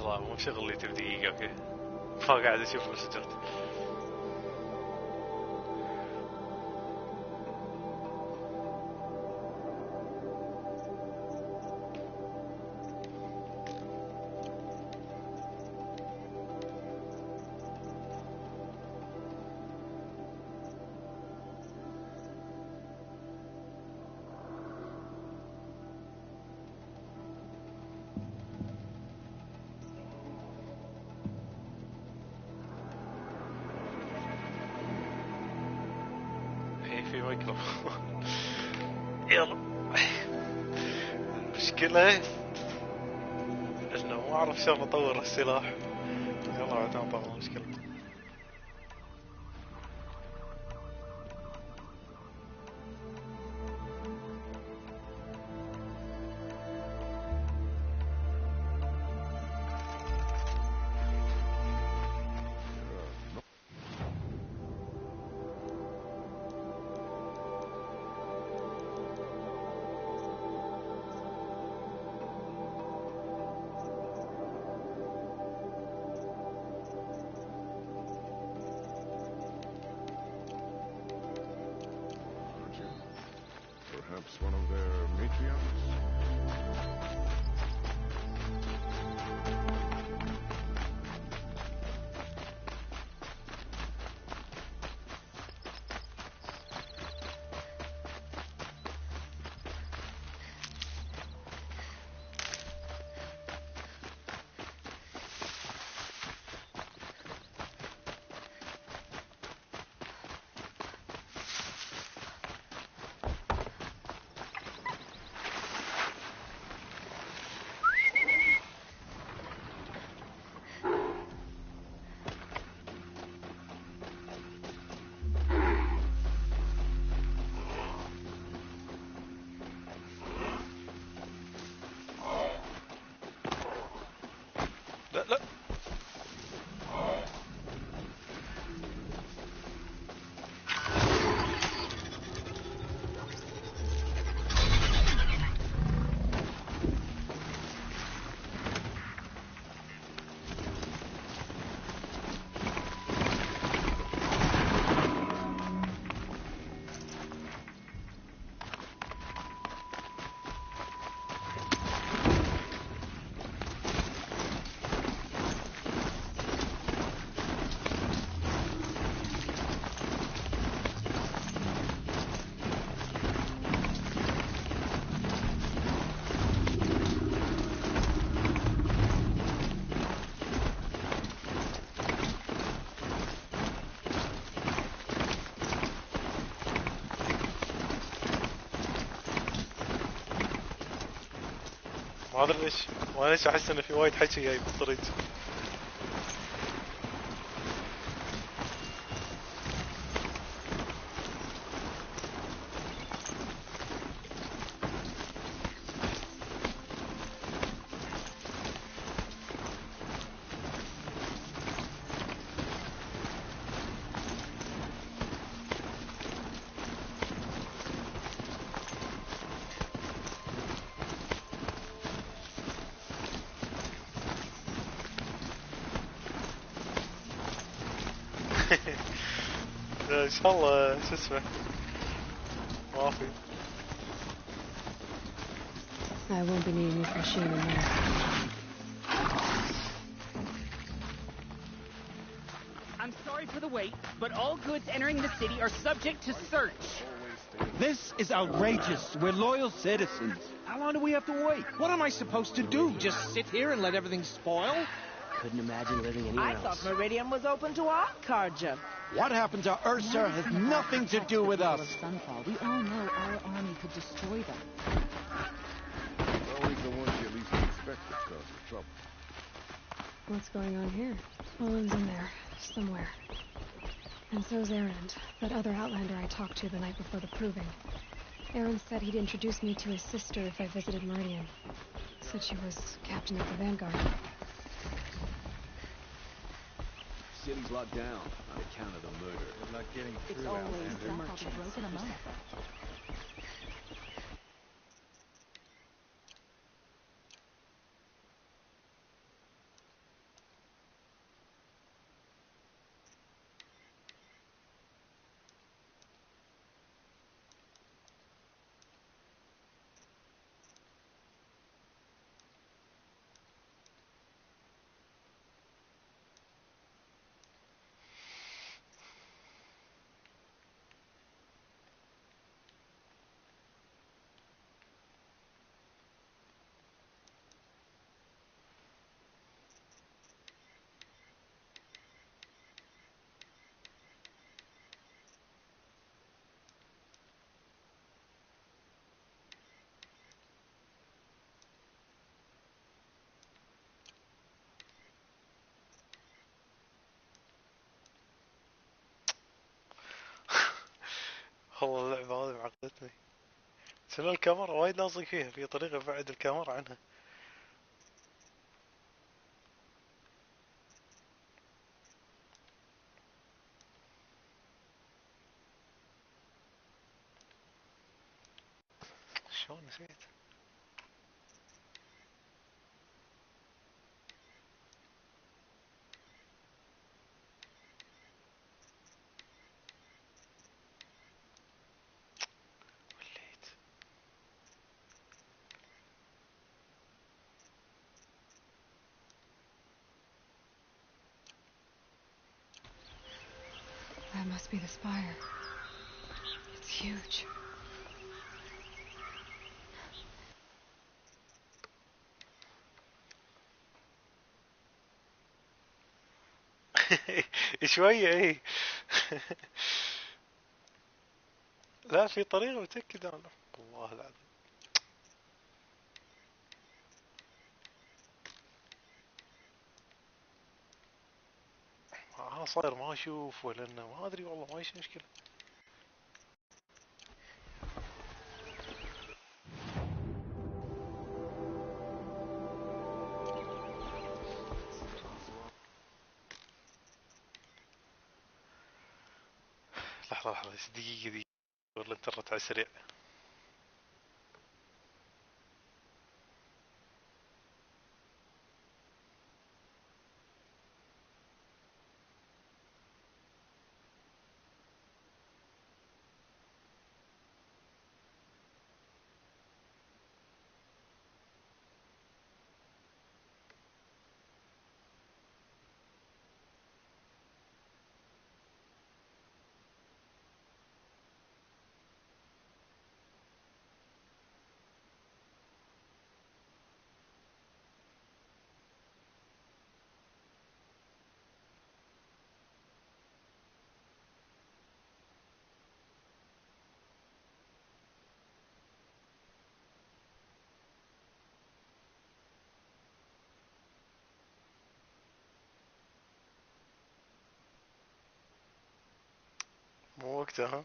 لحظة مو شغلتي بدقيقة اوكي. فقاعد اشوف مسجات. في ميكروفون. يلا. المشكلة انه ما اعرف شلون اطور السلاح. يلا عاد نطور المشكلة. Perhaps one of their matriarchs? لا لا. ما ادري ليش، وانا ليش احس انه في وايد حكي جاي بالطريق. ان شاء الله شو اسمه ما في. I won't be needing this machine in there. I'm sorry for the wait, but all goods entering the city are subject to search. This is outrageous. We're loyal citizens. How long do we have to wait? What am I supposed to do? Just sit here and let everything spoil? Couldn't imagine living anywhere else. I thought Meridian was open to our Karja. What happened to Ursa has nothing to do with us. Sunfall. We all know our army could destroy them. Always the ones you least expect to cause the trouble. What's going on here? Owen's in there, somewhere. And so's Aaron, that other Outlander I talked to the night before the proving. Aaron said he'd introduce me to his sister if I visited Meridian. Said she was captain of the Vanguard. City's locked down on account of the murder. We're not getting It's through always Outlander. the merchants. Broken among us. والله اللعبة هذه معقدتني. شنو الكاميرا وايد لازق فيها، في طريقة ابعد الكاميرا عنها. شلون نسيت؟ وليت. That must be the spire. It's huge. شوية اي. لا في طريقة متأكد انا. والله العظيم. انا صاير ما اشوف ولا انه ما ادري والله، ما ايش مشكلة. لحظة لحظة، دقيقة دقيقة، والله الانترنت على السريع. مو وقتها ها.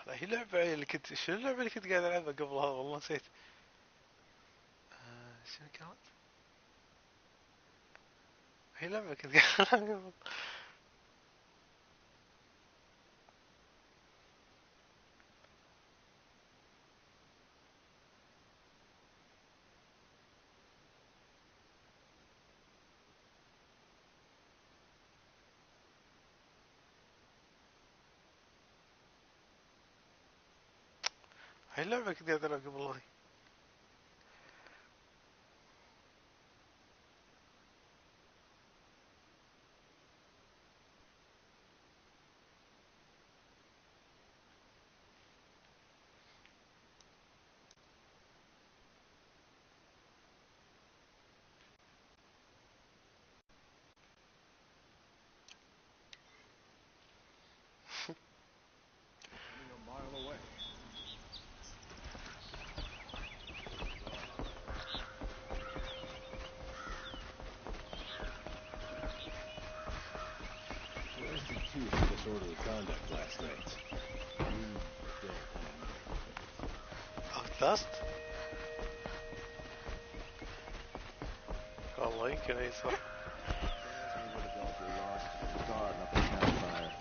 هي لعبة اللي كنت، شنو اللعبة اللي كنت قاعد العبها قبلها والله نسيت. شنو كانت؟ هي لعبة كنت قاعد العبها قبل. هي لعبة كنت قاعد العبها قبل هذي. Only a mile away. Arrested two for disorderly conduct last night. Still Outlast. والله يمكن اي صح. There's me with a dog we lost. Guard up the campfire.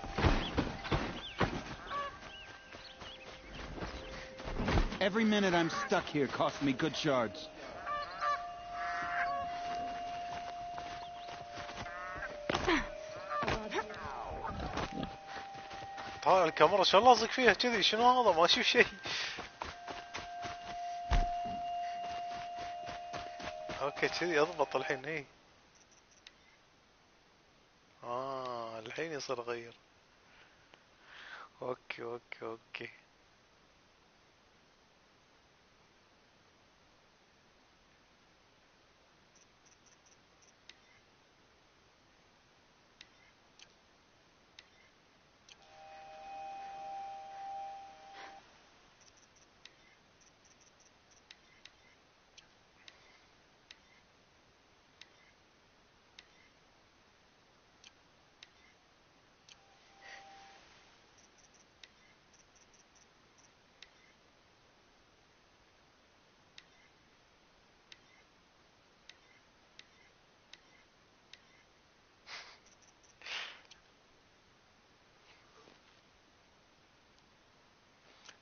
Every minute I'm stuck here costs me good shards. طالع الكاميرا شلون لازق فيها كذي؟ شنو هذا؟ ما اشوف شيء. اوكي كذي اضبط الحين. اي الحين يصير اغير. اوكي اوكي اوكي.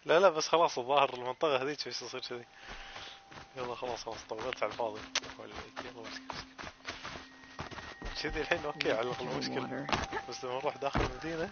لا لا بس خلاص الظاهر المنطقة هذيك ايش تصير كذي. يلا خلاص طولت على الفاضي. يلا كذي الحين اوكي على المشكلة. بس لما نروح داخل المدينة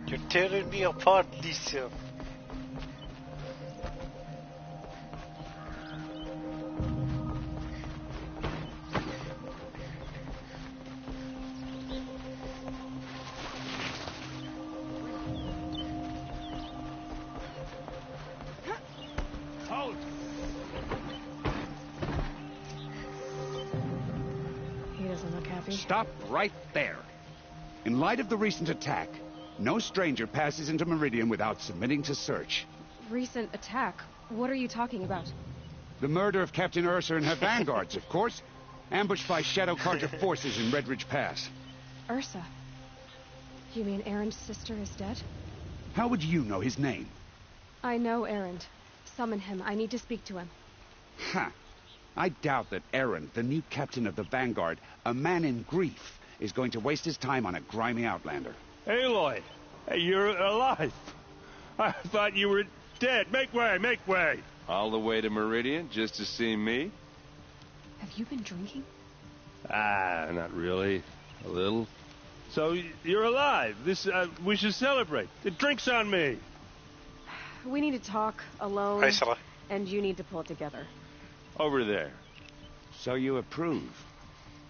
You're tearing me apart, Lisa. He doesn't look happy. Stop right there. In light of the recent attack, no stranger passes into Meridian without submitting to search. Recent attack? What are you talking about? The murder of Captain Ursa and her vanguards, of course. Ambushed by Shadow Carja forces in Red Ridge Pass. Ursa? You mean Aaron's sister is dead? How would you know his name? I know Aaron. Summon him. I need to speak to him. Ha! I doubt that Aaron, the new captain of the Vanguard, a man in grief, is going to waste his time on a grimy outlander. Aloy! Hey, you're alive! I thought you were dead. Make way, make way! All the way to Meridian just to see me? Have you been drinking? Ah, not really. A little. So, you're alive. We should celebrate. The drink's on me. We need to talk alone, Hi, Sarah. and you need to pull it together. Over there. So you approve?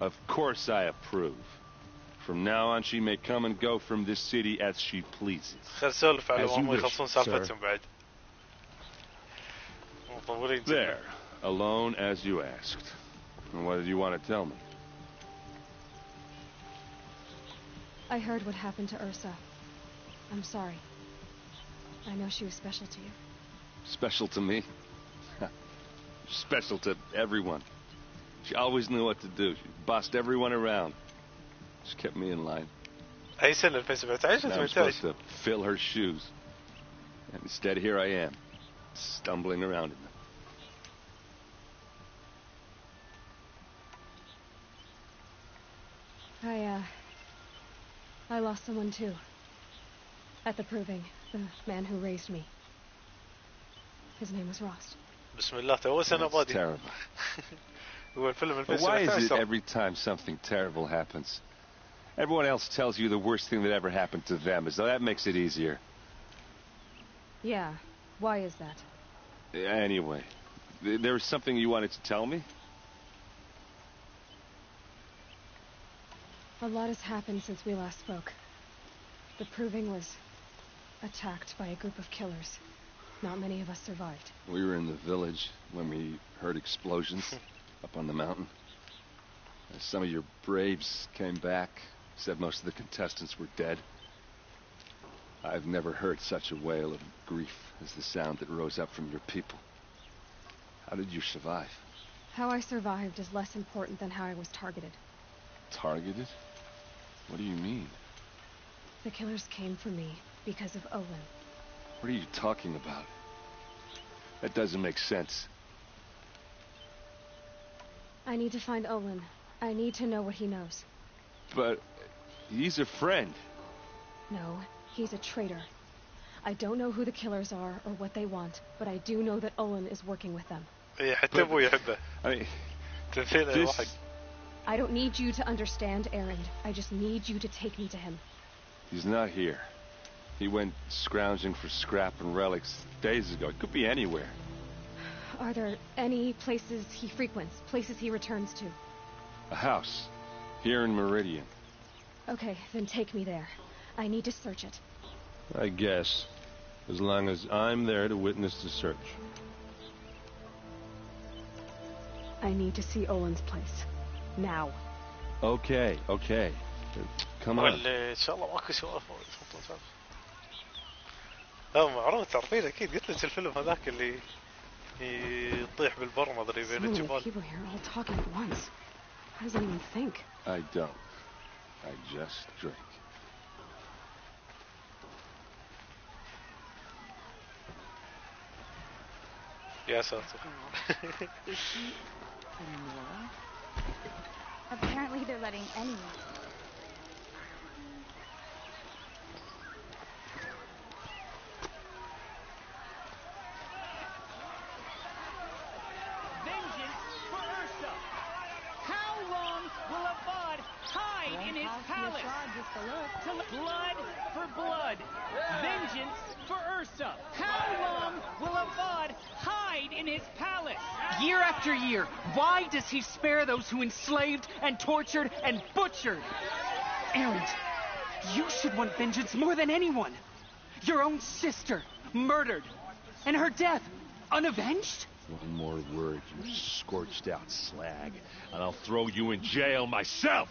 Of course I approve. From now on she may come and go from this city as she pleases. خل نسولف على As you ما هم wish, يخلصون سالفتهم بعد. مطولين جدا. There. Alone as you asked. And what did you want to tell me? I heard what happened to Ursa. I'm sorry. I know she was special to you. Special to me? Special to everyone. She always knew what to do. She bossed everyone around. She kept me in line. أي سنة 2017 Now I'm 18؟ supposed to fill her shoes. And instead here I am, stumbling around in them. I lost someone too. At the proving, the man who raised me. His name was Rost. بسم الله تو سنة That's بادي. terrible. هو الفيلم But why is it 2017 every time something terrible happens, everyone else tells you the worst thing that ever happened to them, as though that makes it easier? Yeah, why is that? Anyway, there was something you wanted to tell me? A lot has happened since we last spoke. The proving was attacked by a group of killers. Not many of us survived. We were in the village when we heard explosions up on the mountain. Some of your braves came back, said most of the contestants were dead. I've never heard such a wail of grief as the sound that rose up from your people. How did you survive? How I survived is less important than how I was targeted. Targeted? What do you mean? The killers came for me because of Olin. What are you talking about? That doesn't make sense. I need to find Olin. I need to know what he knows. But he's a friend. No, he's a traitor. I don't know who the killers are or what they want, but I do know that Olin is working with them. إيه حتى أبوي يحبه. I mean, تمثيله واحد. I don't need you to understand, Aaron. I just need you to take me to him. he's not here. He went scrounging for scrap and relics days ago. It could be anywhere. Are there any places he frequents, places he returns to? A house. Here in Meridian. Okay, then take me there. I need to search it. I guess. As long as I'm there to witness the search. I need to see Olin's place. Now. Okay, okay. Come on. ولا إن شاء الله ماكو سوالف. لا معروف تعرفين أكيد قلت لك الفيلم هذاك اللي يطيح بالبر ما أدري So بين many الجبال. people here all talking at once. How does anyone think? I don't. I just drink. يا ساتر. Is she Nora? Apparently they're letting anyone. Vengeance for Ursa! How long will Avad hide in his palace? Blood for blood. Vengeance for Ursa. How long will Avad hide in his palace? Year after year, why does he spare those who enslaved and tortured and butchered? Erend, you should want vengeance more than anyone. Your own sister, murdered, and her death, unavenged? One more word, you scorched out slag, and I'll throw you in jail myself!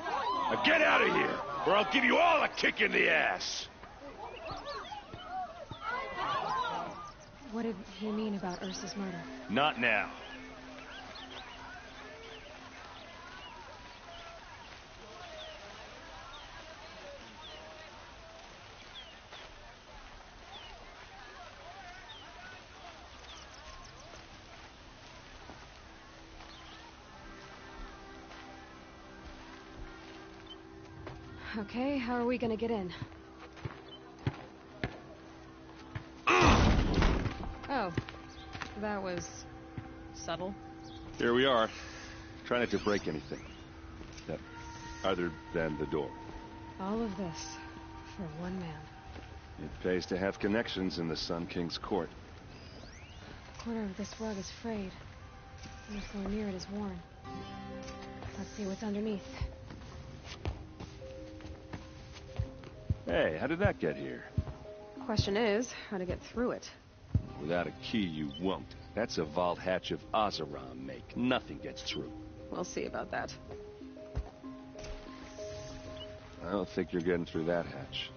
Now get out of here, or I'll give you all a kick in the ass! What did he mean about Ursa's murder? Not now. Okay, how are we gonna get in? Oh, that was subtle. Here we are. Try not to break anything. Other than the door. All of this for one man. It pays to have connections in the Sun King's court. A corner of this rug is frayed, and the floor near it is worn. Let's see what's underneath. Hey, how did that get here? Question is, how to get through it. Without a key, you won't. That's a vault hatch of Oseram make. Nothing gets through. We'll see about that. I don't think you're getting through that hatch.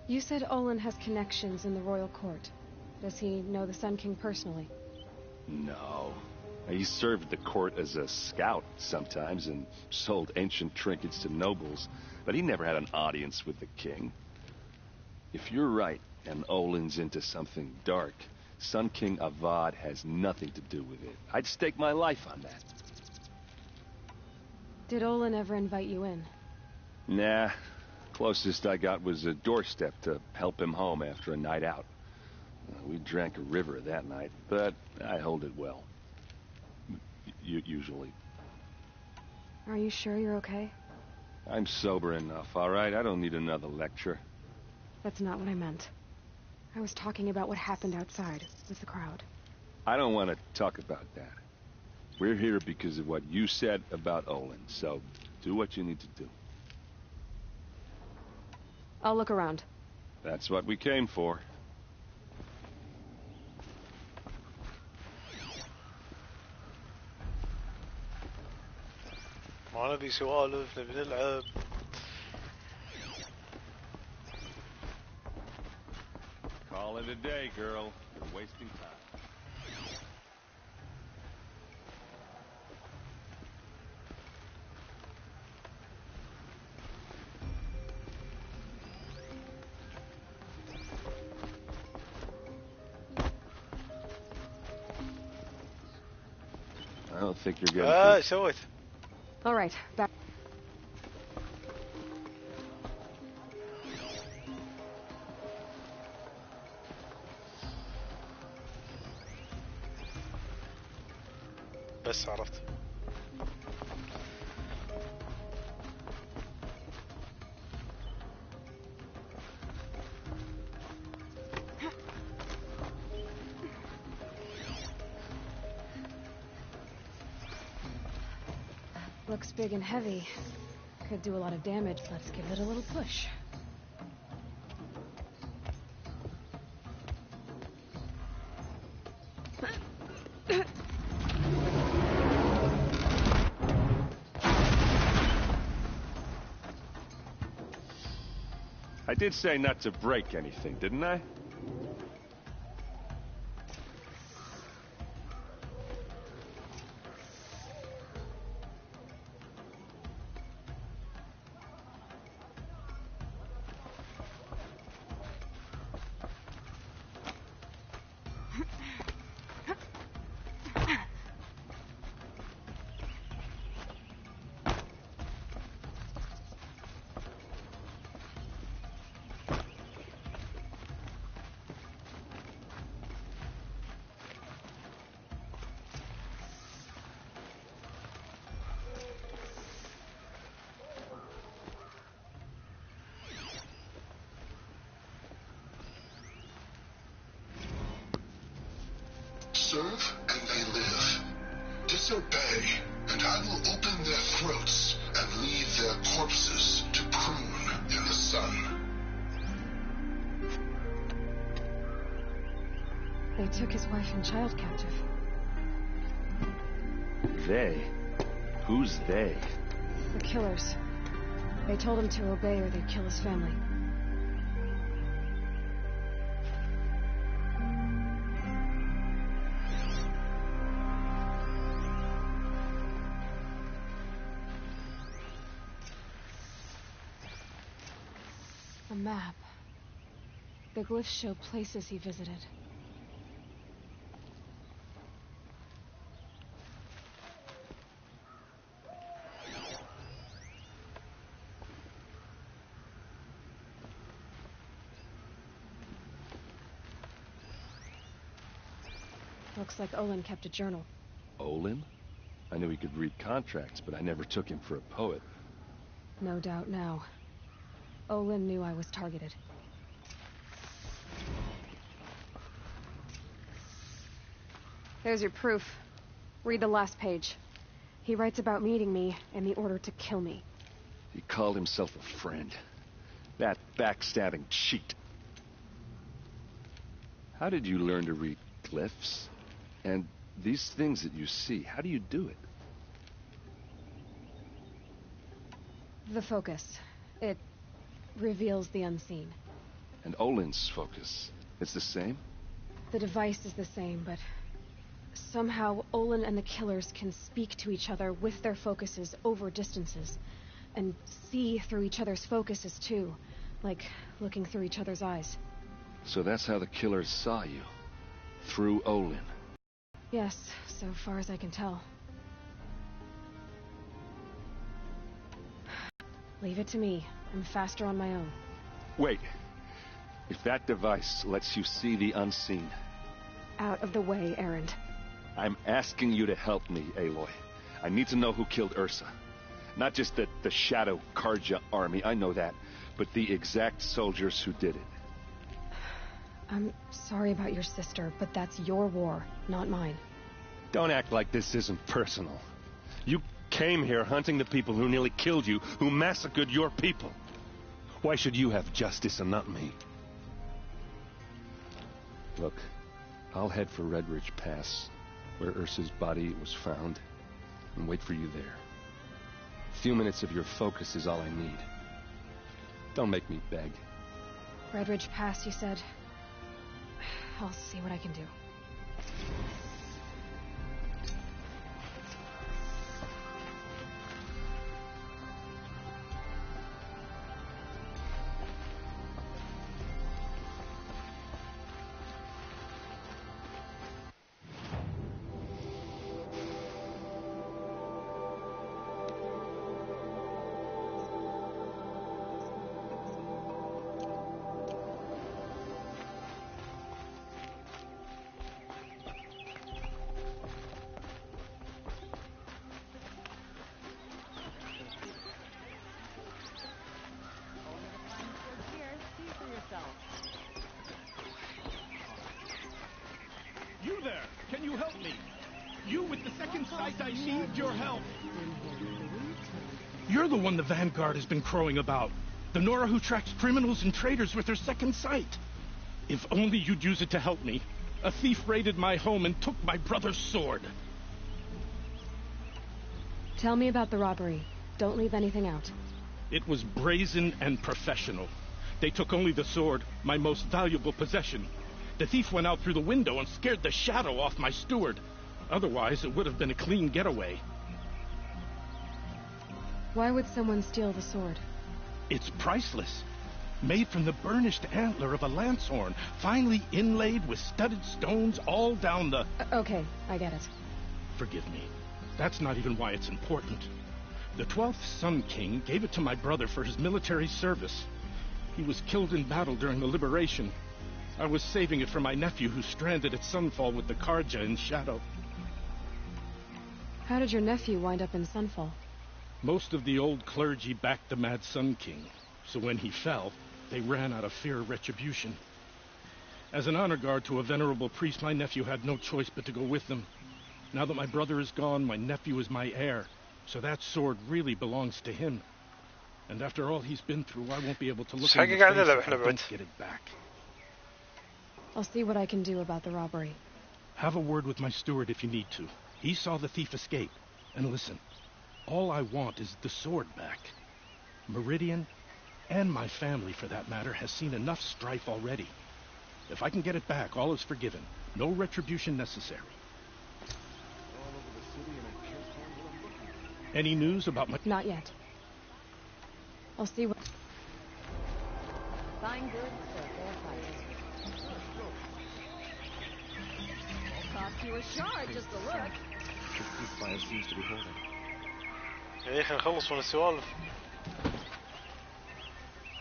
You said Olin has connections in the royal court. Does he know the Sun King personally? No. He served the court as a scout sometimes and sold ancient trinkets to nobles, but he never had an audience with the king. If you're right, and Olin's into something dark, Sun King Avad has nothing to do with it. I'd stake my life on that. Did Olin ever invite you in? Nah. Closest I got was a doorstep to help him home after a night out. We drank a river that night, but I hold it well. Usually. Are you sure you're okay? I'm sober enough, all right? I don't need another lecture. That's not what I meant. I was talking about what happened outside with the crowd. I don't want to talk about that. We're here because of what you said about Olin, so do what you need to do. I'll look around. That's what we came for. ما نبي سوالف نبي نلعب. Call it a day, girl. You're wasting time. I don't think you're getting... سويت. All right, back. بس عرفت. Looks big and heavy. Could do a lot of damage. Let's give it a little push. I did say not to break anything, didn't I? disobey, and I will open their throats and leave their corpses to prune in the sun. They took his wife and child captive. They? Who's they? The killers. They told him to obey or they'd kill his family. A map. The glyphs show places he visited. Looks like Olin kept a journal. Olin? I knew he could read contracts, but I never took him for a poet. No doubt now. Olin knew I was targeted. There's your proof. Read the last page. He writes about meeting me and the order to kill me. He called himself a friend. That backstabbing cheat. How did you learn to read glyphs? And these things that you see, how do you do it? The focus. It reveals the unseen. And Olin's focus, it's the same? The device is the same, but somehow Olin and the killers can speak to each other with their focuses over distances. And see through each other's focuses, too. Like looking through each other's eyes. So that's how the killers saw you? Through Olin? Yes, so far as I can tell. Leave it to me. I'm faster on my own. Wait. If that device lets you see the unseen... Out of the way, Erend. I'm asking you to help me, Aloy. I need to know who killed Ursa. Not just the Shadow Karja army, I know that, but the exact soldiers who did it. I'm sorry about your sister, but that's your war, not mine. Don't act like this isn't personal. You came here hunting the people who nearly killed you, who massacred your people. Why should you have justice and not me? Look, I'll head for Red Ridge Pass, where Ursa's body was found, and wait for you there. A few minutes of your focus is all I need. Don't make me beg. Red Ridge Pass, you said? I'll see what I can do. You there! Can you help me? You with the second sight, I need your help! You're the one the Vanguard has been crowing about. The Nora who tracks criminals and traitors with her second sight. If only you'd use it to help me. A thief raided my home and took my brother's sword. Tell me about the robbery. Don't leave anything out. It was brazen and professional. They took only the sword, my most valuable possession. The thief went out through the window and scared the shadow off my steward. Otherwise, it would have been a clean getaway. Why would someone steal the sword? It's priceless. Made from the burnished antler of a lancehorn, finely inlaid with studded stones all down the... Okay, I get it. Forgive me. That's not even why it's important. The 12th Sun King gave it to my brother for his military service. He was killed in battle during the liberation. I was saving it for my nephew who's stranded at Sunfall with the Karja in Shadow. How did your nephew wind up in Sunfall? Most of the old clergy backed the Mad Sun King, so when he fell, they ran out of fear of retribution. As an honor guard to a venerable priest, my nephew had no choice but to go with them. Now that my brother is gone, my nephew is my heir, so that sword really belongs to him. And after all he's been through, I won't be able to look him in the face if I don't get it back. I'll see what I can do about the robbery. Have a word with my steward if you need to. He saw the thief escape. And listen, all I want is the sword back. Meridian, and my family for that matter, has seen enough strife already. If I can get it back, all is forgiven. No retribution necessary. Any news about my... Not yet. I'll see what... Fine goods for a fair price. Cost you a shard just to look. This ceasefire seems to be holding. يا اخي نخلص من السوالف.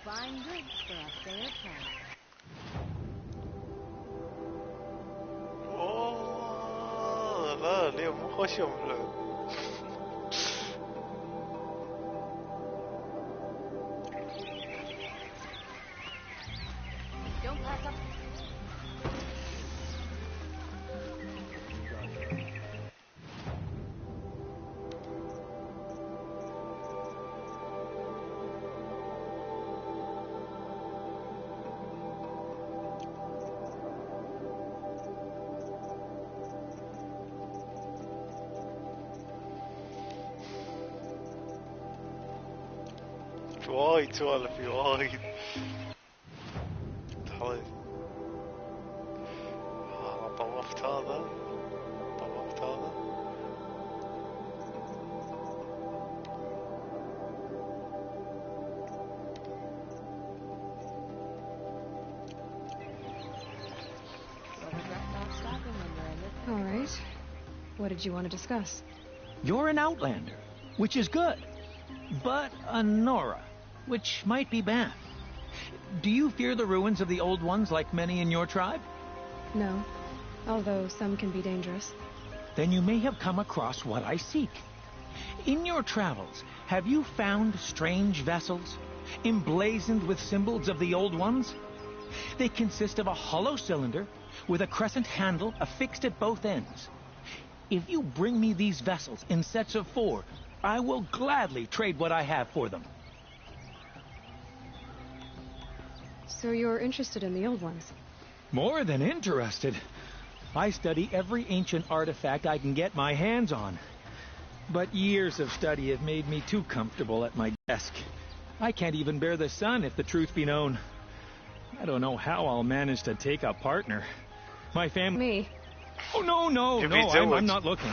Fine goods for a fair price. اوه لا اليوم مو خوش يوم اللعب. Don't pass up. وايد سوالف في وايد. طيب طوفت هذا طوفت هذا. All right. What did you want to discuss? You're an outlander, which is good. But a Nora, which might be bad. Do you fear the ruins of the old ones like many in your tribe? No, although some can be dangerous. Then you may have come across what I seek. In your travels, have you found strange vessels, emblazoned with symbols of the old ones? They consist of a hollow cylinder with a crescent handle affixed at both ends. If you bring me these vessels in sets of 4, I will gladly trade what I have for them. So you're interested in the old ones? More than interested. I study every ancient artifact I can get my hands on. But years of study have made me too comfortable at my desk. I can't even bear the sun, if the truth be known. I don't know how I'll manage to take a partner. My family... Me? Oh, no, I'm not looking.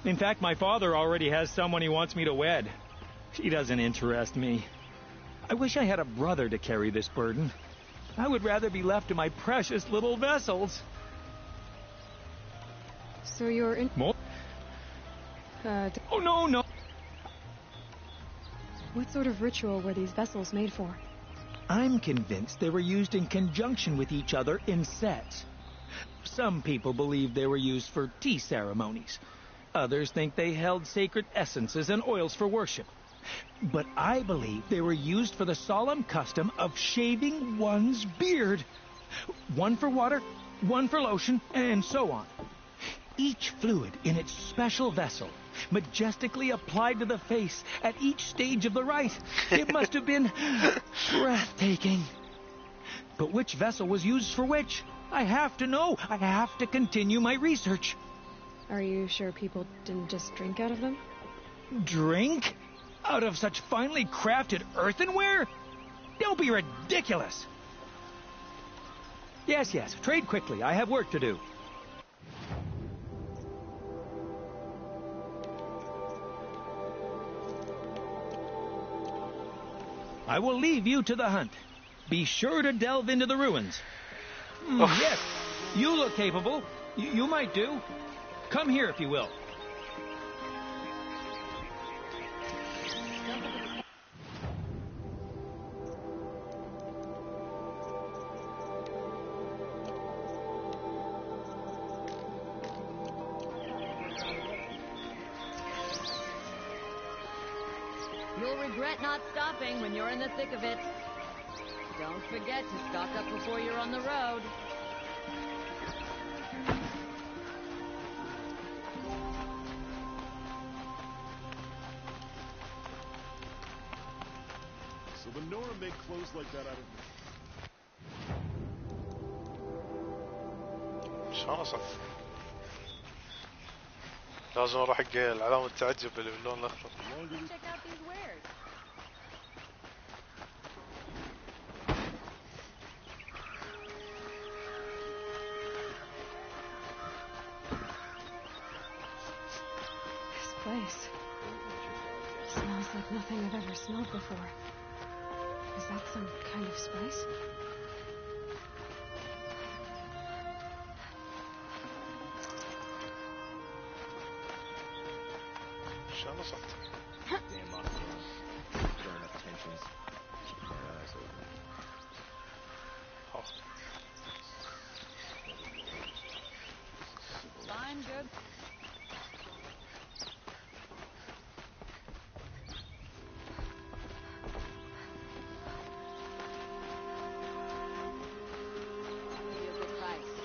In fact, my father already has someone he wants me to wed. She doesn't interest me. I wish I had a brother to carry this burden. I would rather be left to my precious little vessels. So you're in... More? Oh, no. What sort of ritual were these vessels made for? I'm convinced they were used in conjunction with each other in sets. Some people believe they were used for tea ceremonies. Others think they held sacred essences and oils for worship. But I believe they were used for the solemn custom of shaving one's beard. One for water, one for lotion, and so on. Each fluid in its special vessel, majestically applied to the face at each stage of the rite. It must have been breathtaking. But which vessel was used for which? I have to know. I have to continue my research. Are you sure people didn't just drink out of them? Drink? Out of such finely crafted earthenware? Don't be ridiculous. Yes, trade quickly. I have work to do. I will leave you to the hunt. Be sure to delve into the ruins. Yes, you look capable. You might do. Come here if you will. You'll regret not stopping when you're in the thick of it. Don't forget to stock up before you're on the road. So the Nora make clothes like that out of... شلون اصلا؟ لازم اروح حق العلامة التعجب اللي باللون الاخضر. Check out these wares. This place smells like nothing I've ever smelled before. Is that some kind of spice? شلون وصلت؟ Damn oxygen. Throwing up tensions. Keeping my eyes open. Fine, good. Maybe a good price.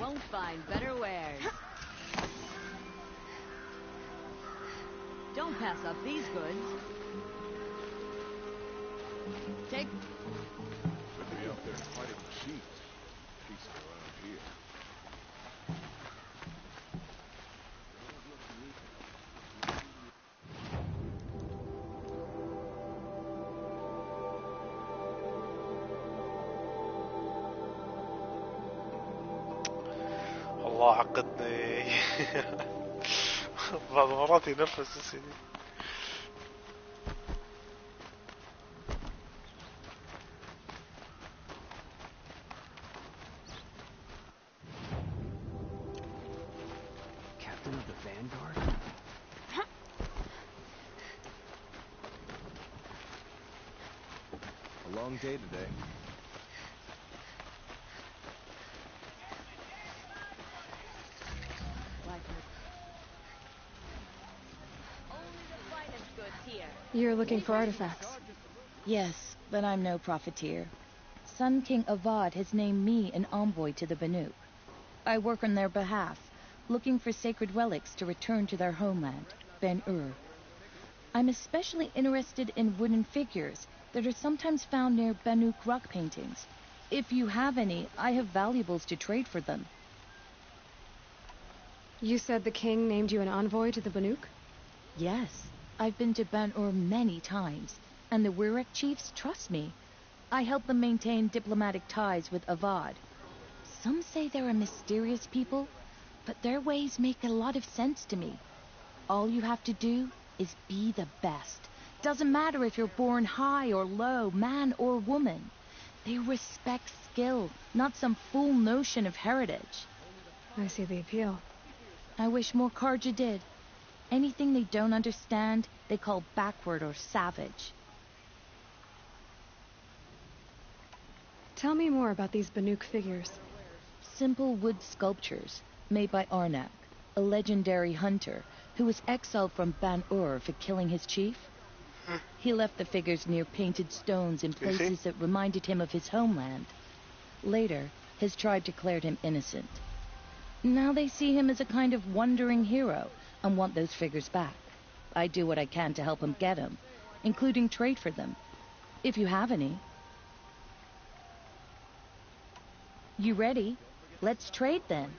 Won't find better wares. Don't pass up these goods. Take. Should be out there fighting chiefs. Peace around here. الله عقدني. بعض مرات ينفس يا سيدي. Captain of the Vanguard? A long day today. You're looking for artifacts. Yes, but I'm no profiteer. Sun King Avad has named me an envoy to the Banuk. I work on their behalf, looking for sacred relics to return to their homeland, Ben-Ur. I'm especially interested in wooden figures that are sometimes found near Banuk rock paintings. If you have any, I have valuables to trade for them. You said the king named you an envoy to the Banuk? Yes, I've been to Ben-Ur many times, and the Wirek chiefs trust me. I help them maintain diplomatic ties with Avad. Some say they're a mysterious people, but their ways make a lot of sense to me. All you have to do is be the best. Doesn't matter if you're born high or low, man or woman. They respect skill, not some fool notion of heritage. I see the appeal. I wish more Karja did. Anything they don't understand, they call backward or savage. Tell me more about these Banuk figures. Simple wood sculptures made by Arnak, a legendary hunter who was exiled from Ban-Ur for killing his chief. He left the figures near painted stones in places that reminded him of his homeland. Later, his tribe declared him innocent. Now they see him as a kind of wandering hero and want those figures back. I do what I can to help him get them, including trade for them, if you have any. You ready? Let's trade then.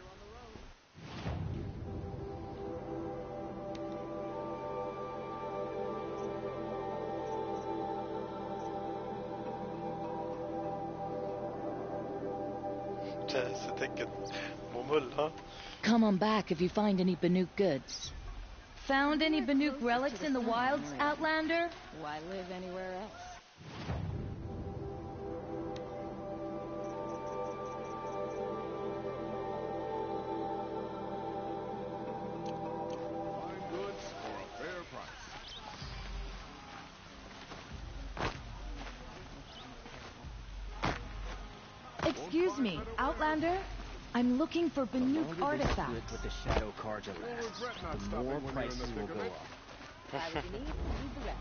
Come on back if you find any Banuk goods. Found any Banuk relics in the wilds, Outlander? Why live anywhere else? Fine goods for a fair price. Excuse me, Outlander? I'm looking for Banuk artifacts. With the Shadow Karja lasts, the more prices will go up. Have what you need the rest.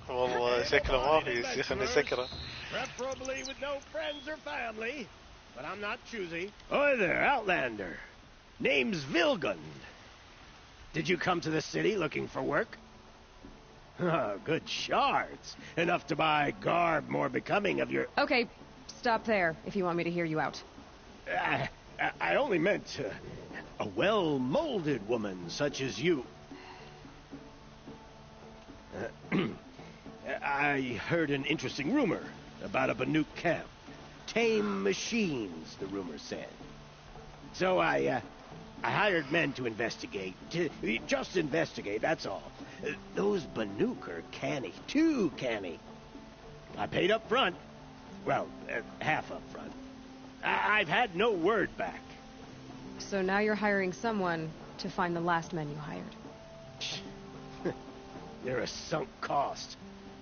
والله والله شكله ما في شيء خليني سكره. Preferably with no friends or family, but I'm not choosy. Oi there, Outlander. Name's Vilgund. Did you come to the city looking for work? Oh, good shards. Enough to buy garb more becoming of your... Okay, stop there if you want me to hear you out. I only meant a well-molded woman such as you. I heard an interesting rumor about a Banuk camp. Tame machines, the rumor said. So I hired men to investigate. Just investigate, that's all. Those Banuk are canny. Too canny. I paid up front. Well, half up front. I've had no word back. So now you're hiring someone to find the last men you hired. They're a sunk cost.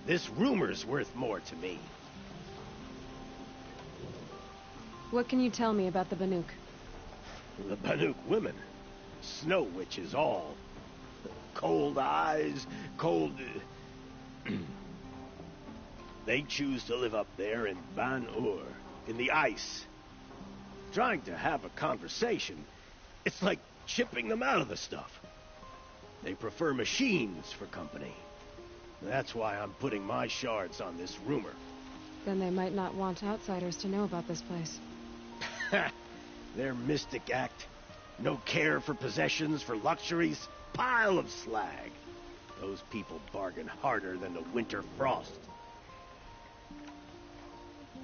This rumor's worth more to me. What can you tell me about the Banuk? The Banuk women. Snow witches all. Cold eyes, cold... They choose to live up there in Ban-Ur, in the ice. Trying to have a conversation, it's like chipping them out of the stuff. They prefer machines for company. That's why I'm putting my shards on this rumor. Then they might not want outsiders to know about this place. Their mystic act. No care for possessions, for luxuries. Pile of slag. Those people bargain harder than the winter frost.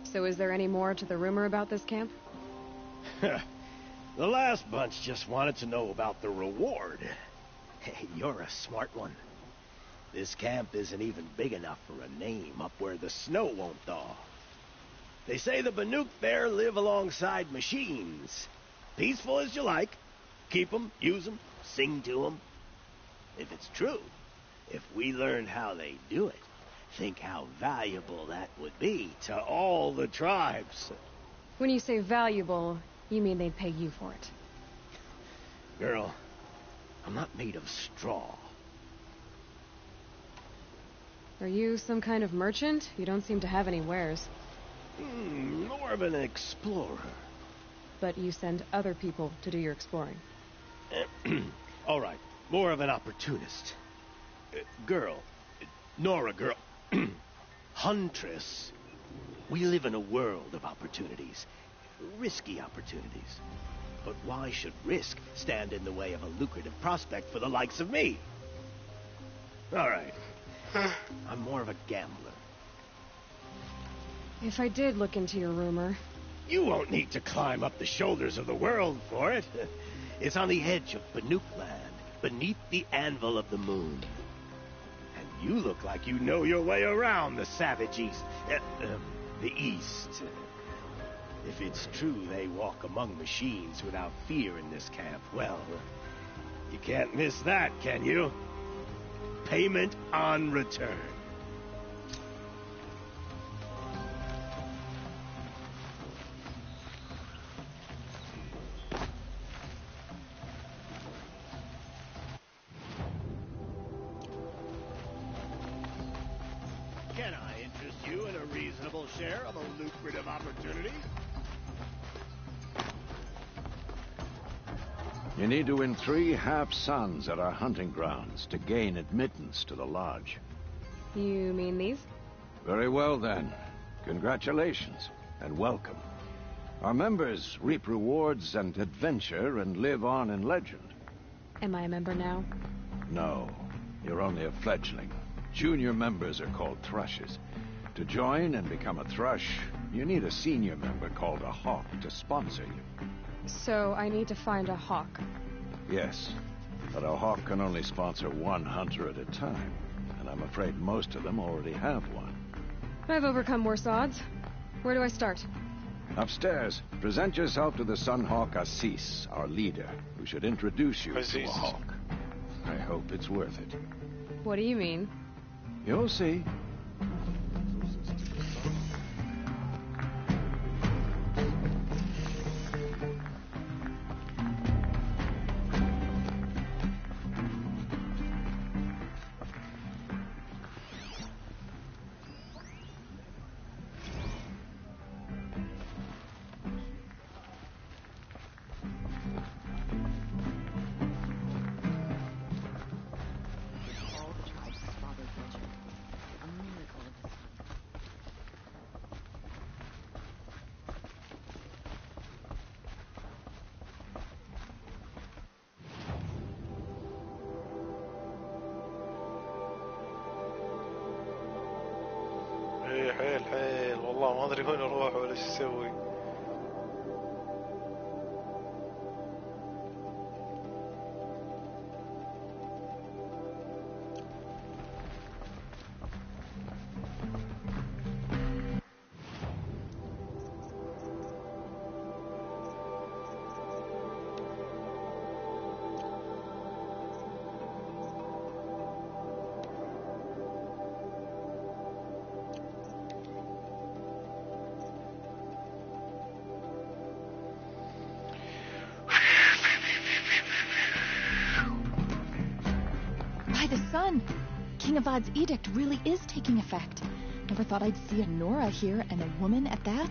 So is there any more to the rumor about this camp? The last bunch just wanted to know about the reward. Hey, you're a smart one. This camp isn't even big enough for a name up where the snow won't thaw. They say the Banuk there live alongside machines. Peaceful as you like. Keep them, use them, sing to them. If it's true, if we learned how they do it, think how valuable that would be to all the tribes. When you say valuable, you mean they'd pay you for it. Girl, I'm not made of straw. Are you some kind of merchant? You don't seem to have any wares. More of an explorer. But you send other people to do your exploring. All right, more of an opportunist. Girl, Nora girl, huntress. We live in a world of opportunities. Risky opportunities. But why should risk stand in the way of a lucrative prospect for the likes of me? All right. I'm more of a gambler. If I did look into your rumor... You won't need to climb up the shoulders of the world for it. It's on the edge of Banuk land, beneath the anvil of the moon. And you look like you know your way around the savage east. The east. If it's true they walk among machines without fear in this camp, well, you can't miss that, can you? Payment on return. Can I interest you in a reasonable share of a lucrative opportunity? You need to win 3 half-suns at our hunting grounds to gain admittance to the lodge. You mean these? Very well, then. Congratulations, and welcome. Our members reap rewards and adventure and live on in legend. Am I a member now? No, you're only a fledgling. Junior members are called thrushes. To join and become a thrush, you need a senior member called a hawk to sponsor you. So I need to find a hawk. Yes, but a hawk can only sponsor 1 hunter at a time, and I'm afraid most of them already have one. I've overcome worse odds. Where do I start? Upstairs, present yourself to the Sunhawk Assis, our leader, who should introduce you to a hawk. I hope it's worth it. What do you mean? You'll see. حيل حيل والله ما ادري وين اروح ولا ايش اسوي. By the sun! King Avad's edict really is taking effect. Never thought I'd see a Nora here, and a woman at that.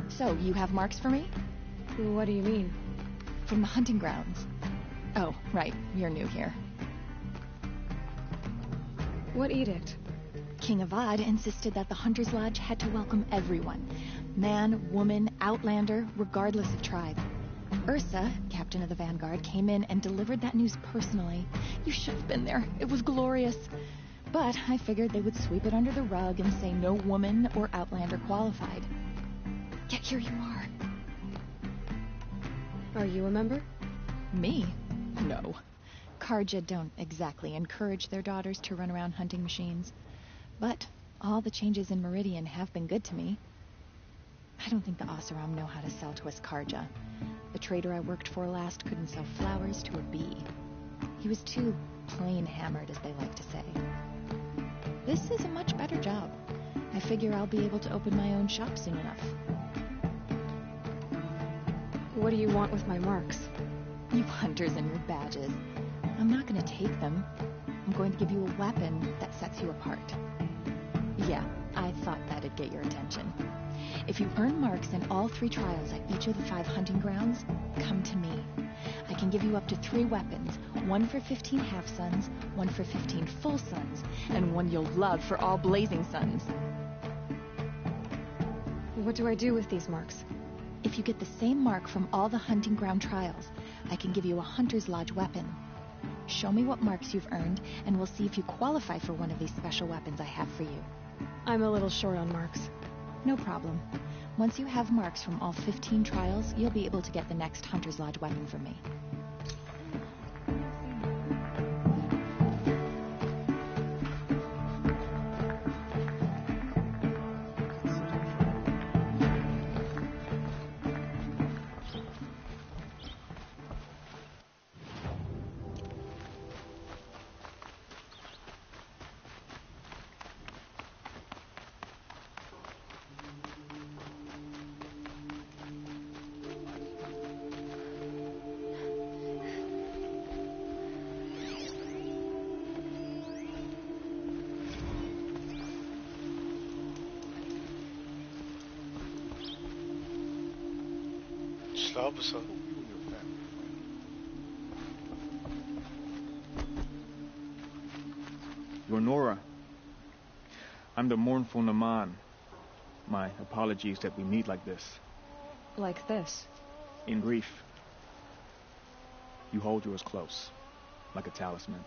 So, you have marks for me? What do you mean? From the hunting grounds. Oh, right. You're new here. What edict? King Avad insisted that the Hunter's Lodge had to welcome everyone. Man, woman, outlander, regardless of tribe. Ursa, captain of the Vanguard, came in and delivered that news personally. You should have been there. It was glorious. But I figured they would sweep it under the rug and say no woman or outlander qualified. Yet here you are. Are you a member? Me? No. Karja don't exactly encourage their daughters to run around hunting machines. But all the changes in Meridian have been good to me. I don't think the Oseram know how to sell to us Karja. The trader I worked for last couldn't sell flowers to a bee. He was too plain-hammered, as they like to say. This is a much better job. I figure I'll be able to open my own shop soon enough. What do you want with my marks? You hunters and your badges. I'm not going to take them. I'm going to give you a weapon that sets you apart. Yeah, I thought that'd get your attention. If you earn marks in all 3 trials at each of the 5 hunting grounds, come to me. I can give you up to 3 weapons, one for 15 half-suns, one for 15 full suns, and one you'll love for all blazing suns. What do I do with these marks? If you get the same mark from all the hunting ground trials, I can give you a Hunter's Lodge weapon. Show me what marks you've earned, and we'll see if you qualify for one of these special weapons I have for you. I'm a little short on marks. No problem. Once you have marks from all 15 trials, you'll be able to get the next Hunter's Lodge weapon from me. لابسه. You're Nora. I'm the mournful Naman. My apologies that we meet like this. Like this? In grief. You hold yours close, like a talisman.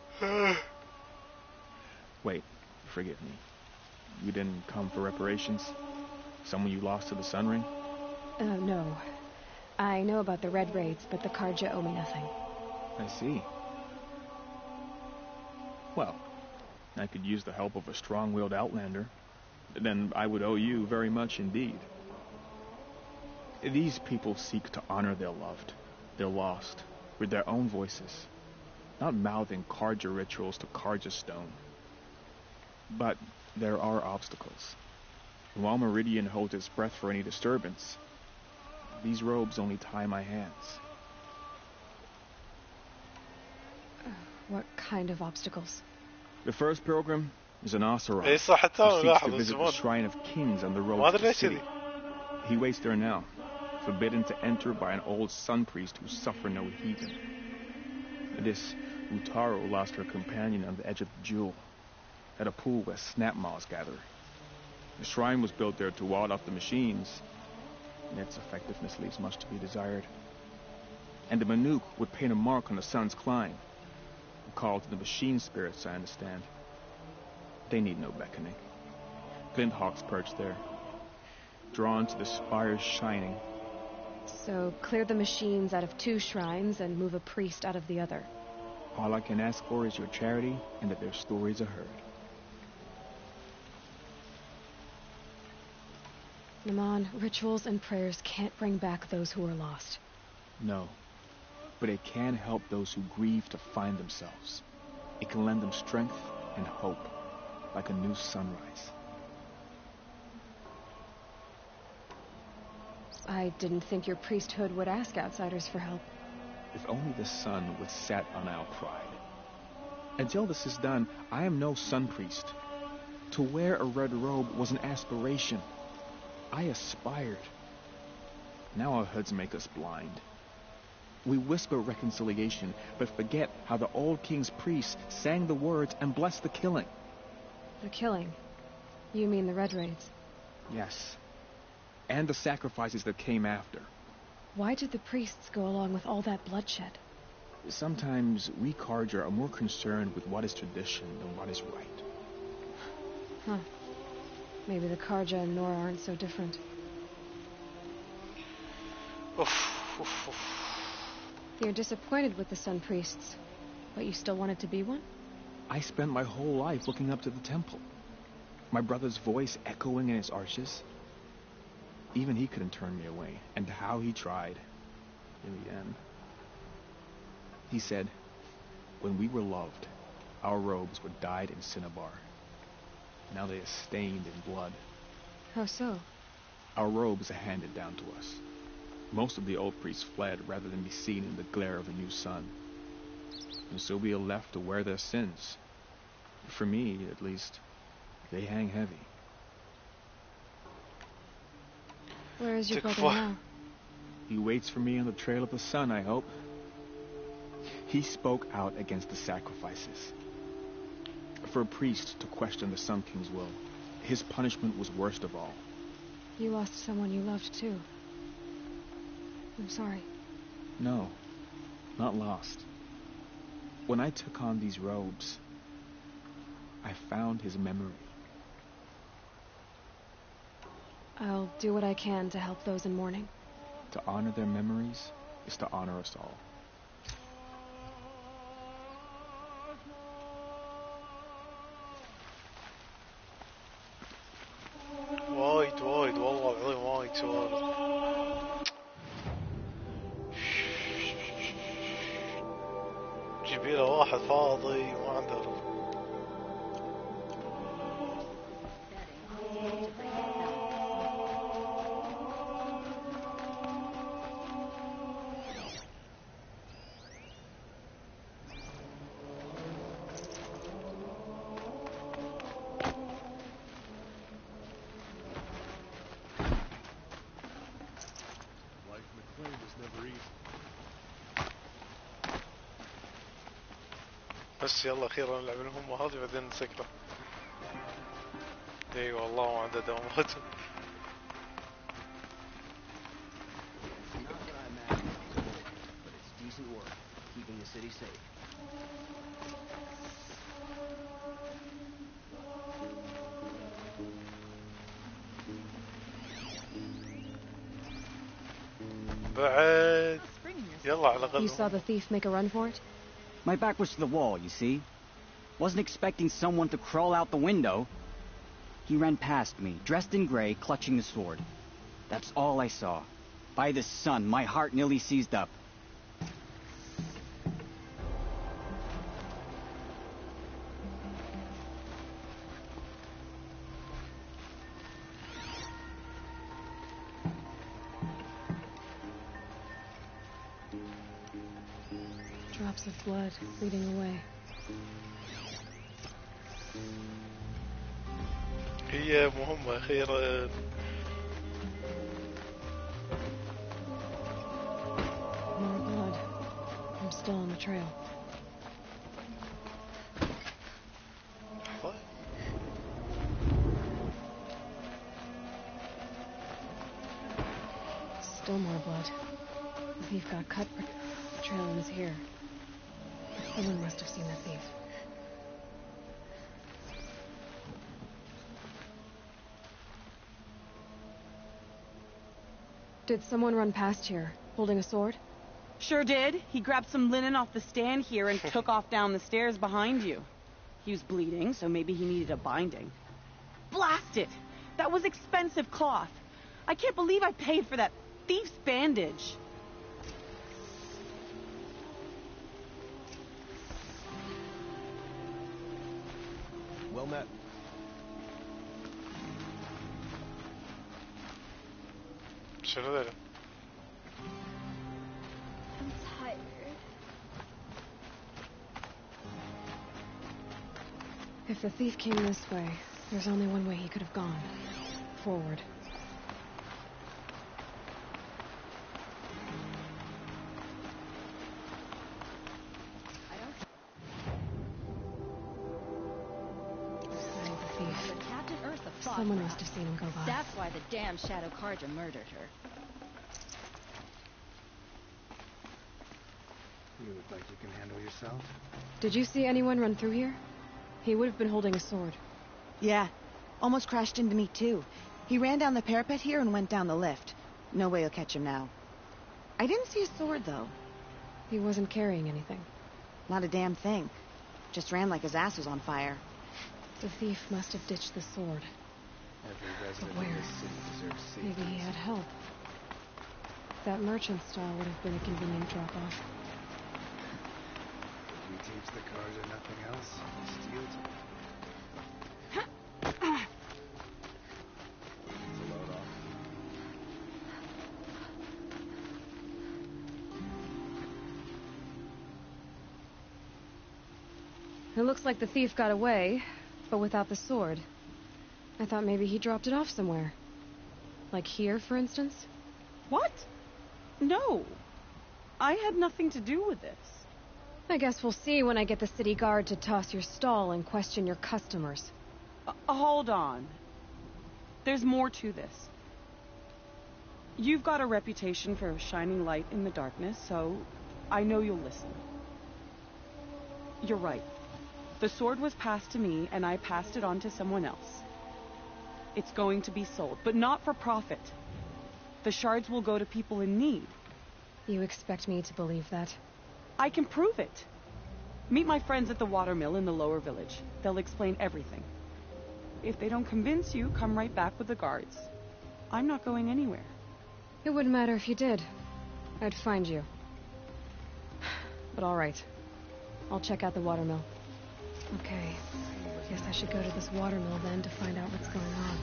Wait, forgive me. You didn't come for reparations? Someone you lost to the Sun Ring? No. I know about the Red Raids, but the Karja owe me nothing. I see. Well, I could use the help of a strong-willed outlander. Then I would owe you very much indeed. These people seek to honor their loved, their lost, with their own voices, not mouthing Karja rituals to Karja stone. But there are obstacles. While Meridian holds its breath for any disturbance, these robes only tie my hands. What kind of obstacles? The first pilgrim is an Oseram إيه صح حتى who أنا seeks to لاحظ visit the الزمان. shrine of kings on the road ما to أدري the ليش city. كذي. He waits there now, forbidden to enter by an old sun priest who suffer no heathen. This Utaro lost her companion on the edge of the jewel, at a pool where snap moths gather. The shrine was built there to ward off the machines, and its effectiveness leaves much to be desired. And the Manuk would paint a mark on the sun's climb, a call to the machine spirits, I understand. They need no beckoning. Glint hawks perched there, drawn to the spires shining. So, clear the machines out of 2 shrines and move a priest out of the other. All I can ask for is your charity and that their stories are heard. Naman, rituals and prayers can't bring back those who are lost. No, but it can help those who grieve to find themselves. It can lend them strength and hope, like a new sunrise. I didn't think your priesthood would ask outsiders for help. If only the sun would set on our pride. Until this is done, I am no sun priest. To wear a red robe was an aspiration. I aspired. Now our hoods make us blind. We whisper reconciliation, but forget how the old king's priests sang the words and blessed the killing. The killing? You mean the Red Raids? Yes. And the sacrifices that came after. Why did the priests go along with all that bloodshed? Sometimes we Karja are more concerned with what is tradition than what is right. Huh. Maybe the Karja and Nora aren't so different. You're disappointed with the Sun Priests, but you still wanted to be one? I spent my whole life looking up to the temple. My brother's voice echoing in its arches. Even he couldn't turn me away, and how he tried in the end. He said, when we were loved, our robes were dyed in cinnabar. Now they are stained in blood. How so? Our robes are handed down to us. Most of the old priests fled rather than be seen in the glare of the new sun. And so we are left to wear their sins. For me, at least, they hang heavy. Where is your brother now? He waits for me on the trail of the sun, I hope. He spoke out against the sacrifices. For a priest to question the Sun King's will, his punishment was worst of all. You lost someone you loved, too. I'm sorry. No, not lost. When I took on these robes, I found his memory. I'll do what I can to help those in mourning. To honor their memories is to honor us all. وايد والله العظيم وايد سوالف. جيبي له واحد فاضي ما عنده رزق. بس يلا اخيرا نلعب المهمة هذه بعدين نسكره. اي والله ما عنده دوامات. بعد يلا على الأقل. You saw the thief make a run for it? My back was to the wall, you see. Wasn't expecting someone to crawl out the window. He ran past me, dressed in gray, clutching the sword. That's all I saw. By the sun, my heart nearly seized up. Drops of blood leading away. هي مهمة أخيرا. More blood. I'm still on the trail. Still more blood. The thief got cut, but the trail ends here. Someone must have seen the thief. Did someone run past here, holding a sword? Sure did. He grabbed some linen off the stand here and took off down the stairs behind you. He was bleeding, so maybe he needed a binding. Blast it! That was expensive cloth. I can't believe I paid for that thief's bandage. Well met. شنو ذا؟ I'm tired. If the thief came this way, there's only one way he could have gone. Forward. Someone must have seen him go by. That's why the damn Shadow Karja murdered her. You look like you can handle yourself. Did you see anyone run through here? He would have been holding a sword. Yeah. Almost crashed into me, too. He ran down the parapet here and went down the lift. No way you'll catch him now. I didn't see a sword, though. He wasn't carrying anything. Not a damn thing. Just ran like his ass was on fire. The thief must have ditched the sword. Every resident Where? of this city deserves safety. Maybe he had help. That merchant stall would have been a convenient drop-off. If you teach the cars or nothing else, steal to load off. It looks like the thief got away, but without the sword. I thought maybe he dropped it off somewhere. Like here, for instance? What? No. I had nothing to do with this. I guess we'll see when I get the city guard to toss your stall and question your customers. Hold on. There's more to this. You've got a reputation for shining light in the darkness, so I know you'll listen. You're right. The sword was passed to me, and I passed it on to someone else. It's going to be sold, but not for profit. The shards will go to people in need. You expect me to believe that? I can prove it. Meet my friends at the watermill in the lower village. They'll explain everything. If they don't convince you, come right back with the guards. I'm not going anywhere. It wouldn't matter if you did. I'd find you. But all right. I'll check out the watermill. Okay. Guess I should go to this watermill then to find out what's going on.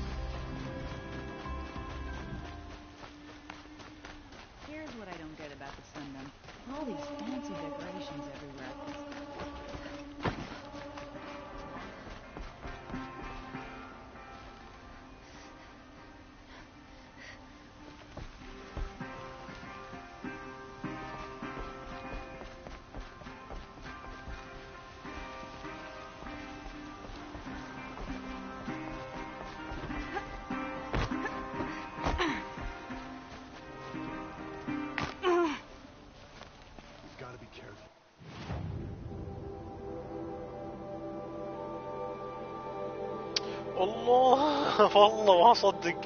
Here's what I don't get about the Sundom. All these fancy decorations everywhere at this. Gotta be careful. والله والله ما اصدق.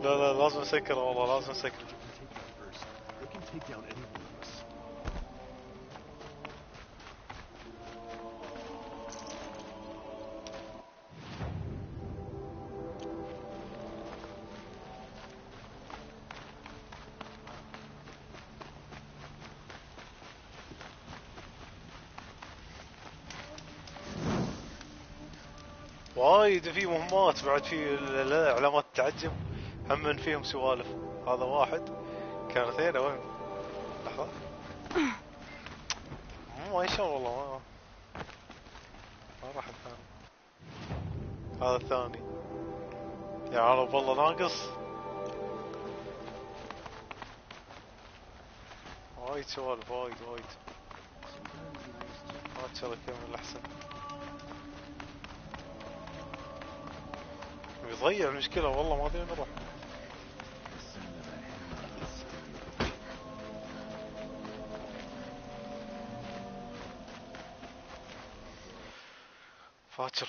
لا لا لازم اسكر والله لازم اسكر. They can take down any one of us. وايد في مهمات بعد في علامات تعجب هم من فيهم سوالف. هذا واحد كان اثنين وين لحظة ما يشون والله ما راح الثاني. هذا الثاني يا عرب والله ناقص وايد سوالف وايد ما تشغل كمل احسن. يضيع المشكلة والله ما ادري نروح. فاتر